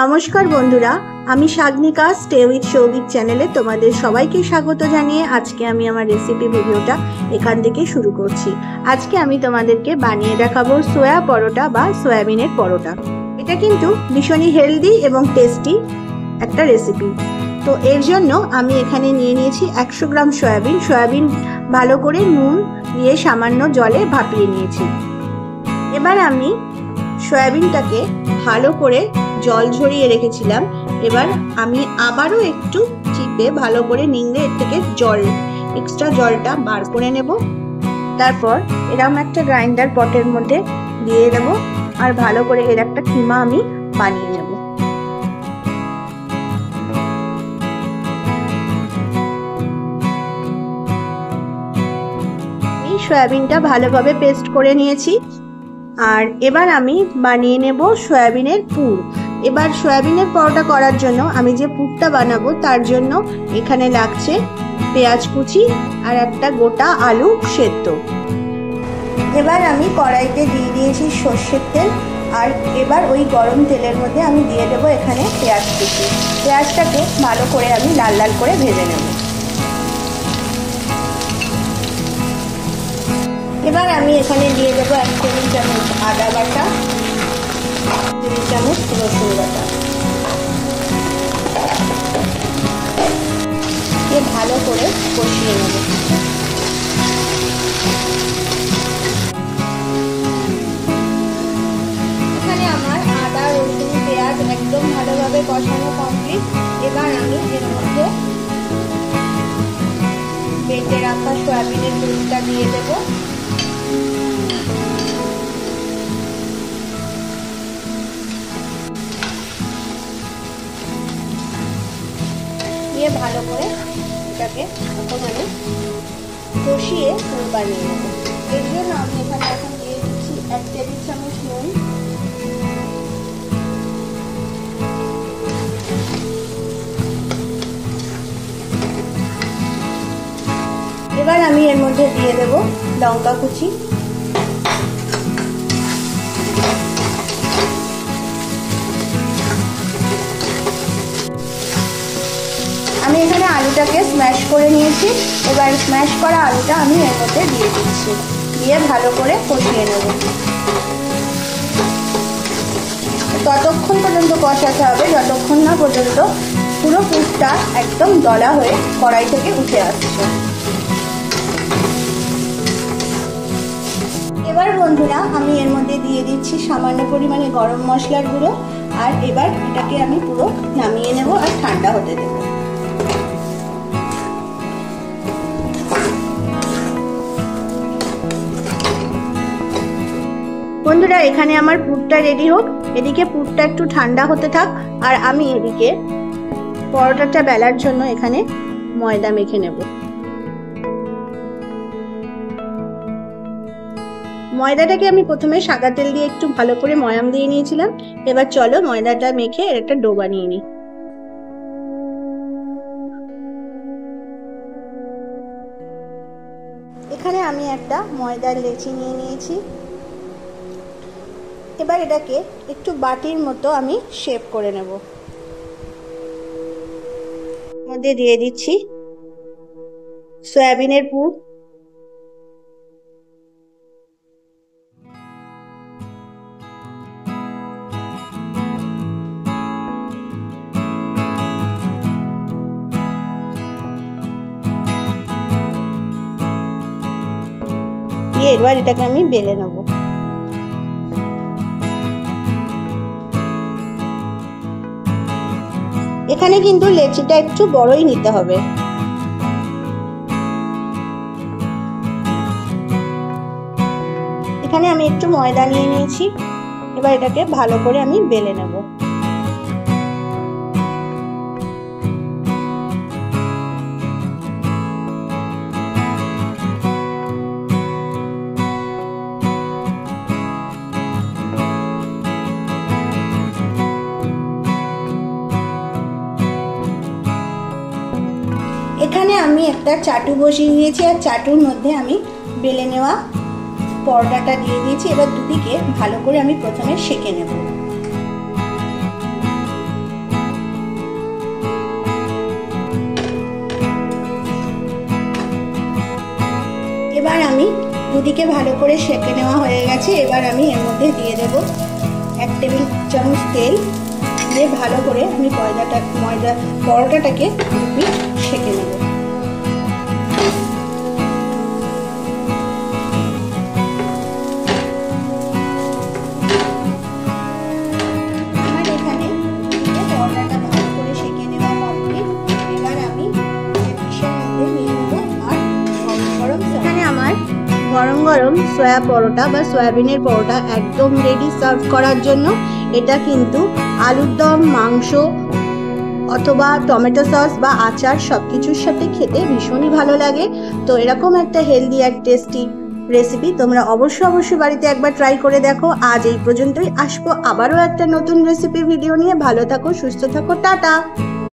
নমস্কার বন্ধুরা, আমি সাগনিকা স্টে উইথ সৌভিক চ্যানেলে তোমাদের সবাইকে স্বাগত জানিয়ে আজকে আমি আমার রেসিপি ভিডিওটা এখান থেকে শুরু করছি। আজকে আমি তোমাদেরকে বানিয়ে দেখাবো সোয়া পরোটা বা সয়াবিনের পরোটা। এটা কিন্তু ভীষণই হেলদি এবং টেস্টি একটা রেসিপি। তো এর জন্য আমি এখানে নিয়ে নিয়েছি 100 গ্রাম সয়াবিন ভালো করে নুন দিয়ে সামান্য জলে ভাপিয়ে নিয়েছি। এবার আমি সয়াবিনটাকে ভালো করে জল ঝরিয়ে রেখেছিলাম। এবার আমি আবারও একটু চিপে ভালো করে নিংড়ে এর থেকে এক্সট্রা জলটা বার করে নেব। তারপর এরকম একটা গ্রাইন্ডার পটের মধ্যে দিয়ে দেব আর ভালো করে এর একটা কিমা আমি বানিয়ে নেব। আমি সয়াবিনটা ভালোভাবে পেস্ট করে নিয়েছি। আর এবার আমি বানিয়ে নেব সয়াবিনের পুর। এবার সয়াবিনের পরোটা করার জন্য আমি যে পুরটা বানাবো তার জন্য এখানে লাগছে পেঁয়াজ কুচি আর একটা গোটা আলু সেদ্ধ। এবার আমি কড়াইতে দিয়ে দিয়েছি সর্ষের তেল। আর এবার ওই গরম তেলের মধ্যে আমি দিয়ে দেবো এখানে পেঁয়াজ কুচি। পেঁয়াজটাকে ভালো করে আমি লাল লাল করে ভেজে নেব। এবার আমি এখানে দিয়ে দেবো 1 টেবিল চামচ আদা বাটা, 1 টেবিল চামচ রসুন বাটা। ভালো করে কষিয়ে নেব। এখানে আমার আদা রসুন পেঁয়াজ একদম ভালোভাবে কষানো কমপ্লিট। এবার আমি এর মধ্যে বেটে রাখা সয়াবিনের পুরটা দিয়ে দেবো। দিয়ে ভালো করে এটাকে এখন আমি কষিয়ে পুর বানিয়ে নেব। এর জন্য আমি এখানে এখন দিয়ে দিচ্ছি 1 টেবিল চামচ নুন, এবার আমি এর মধ্যে দিয়ে দেব লঙ্কা কুচি, আমি এখানে আলুটাকে স্ম্যাশ করে নিয়েছি। এবার স্ম্যাশ করা আলুটা আমি এর মধ্যে দিয়ে দিচ্ছি, দিয়ে ভালো করে কষিয়ে নেব। ততক্ষণ পর্যন্ত কষাতে হবে যতক্ষণ না পর্যন্ত পুরো পুরটা একদম দলা হয়ে কড়াই থেকে উঠে আসছে। এবার বন্ধুরা আমি এর মধ্যে দিয়ে দিচ্ছি সামান্য পরিমাণে গরম মশলার গুঁড়ো। আর এবার এটাকে আমি পুরো নামিয়ে নেব আর ঠান্ডা হতে দেব। বন্ধুরা এখানে আমার পুরটা রেডি হোক, এদিকে পুরটা একটু ঠান্ডা হতে থাক আর আমি এদিকে পরোটাটা বেলার জন্য এখানে ময়দা মেখে নেব। ময়দাটাকে আমি প্রথমে সাদা তেল দিয়ে একটু ভালো করে ময়াম দিয়ে নিয়েছিলাম। এবার চলো ময়দাটা মেখে এর একটা ডো বানিয়ে নিই। এখানে আমি একটা ময়দার লেচি নিয়ে নিয়েছি। এবার এটাকে একটু বাটির মতো আমি শেপ করে নেব। মধ্যে দিয়ে দিচ্ছি সয়াবিনের পুর, দিয়ে এবার এটাকে আমি বেলে নেব। এখানে কিন্তু লেচিটা একটু বড়ই নিতে হবে। এখানে আমি একটু ময়দা নিয়ে নিয়েছি। এবার এটাকে ভালো করে আমি বেলে নেব। এখানে আমি একটা চাটু বসিয়ে দিয়েছি আর চাটুর মধ্যে আমি বেলে নেওয়া পরোটাটা দিয়ে দিয়েছি। এবার দুদিকে ভালো করে আমি প্রথমে সেঁকে নেব। এবার আমি দুদিকে ভালো করে সেঁকে নেওয়া হয়ে গেছে। এবার আমি এর মধ্যে দিয়ে দেব 1 টেবিল চামচ তেল, দিয়ে ভালো করে আমি পরোটাটাকে সেঁকে নেব। আমার এখানে পরোটাটা ভালো করে সেঁকে নেওয়া কমপ্লিট। এবার আমি ডিশের মধ্যে নিয়ে নেব আর গরম এখানে আমার গরম গরম সয়া পরোটা বা সয়াবিনের পরোটা একদম রেডি সার্ভ করার জন্য। এটা কিন্তু আলুর দম, মাংস অথবা টমেটো সস বা আচার সব কিছুর সাথে খেতে ভীষণই ভালো লাগে। তো এরকম একটা হেলদি আর টেস্টি রেসিপি তোমরা অবশ্যই বাড়িতে একবার ট্রাই করে দেখো। আজ এই পর্যন্তই, আসবো আবারও একটা নতুন রেসিপি ভিডিও নিয়ে। ভালো থাকো, সুস্থ থাকো, টাটা।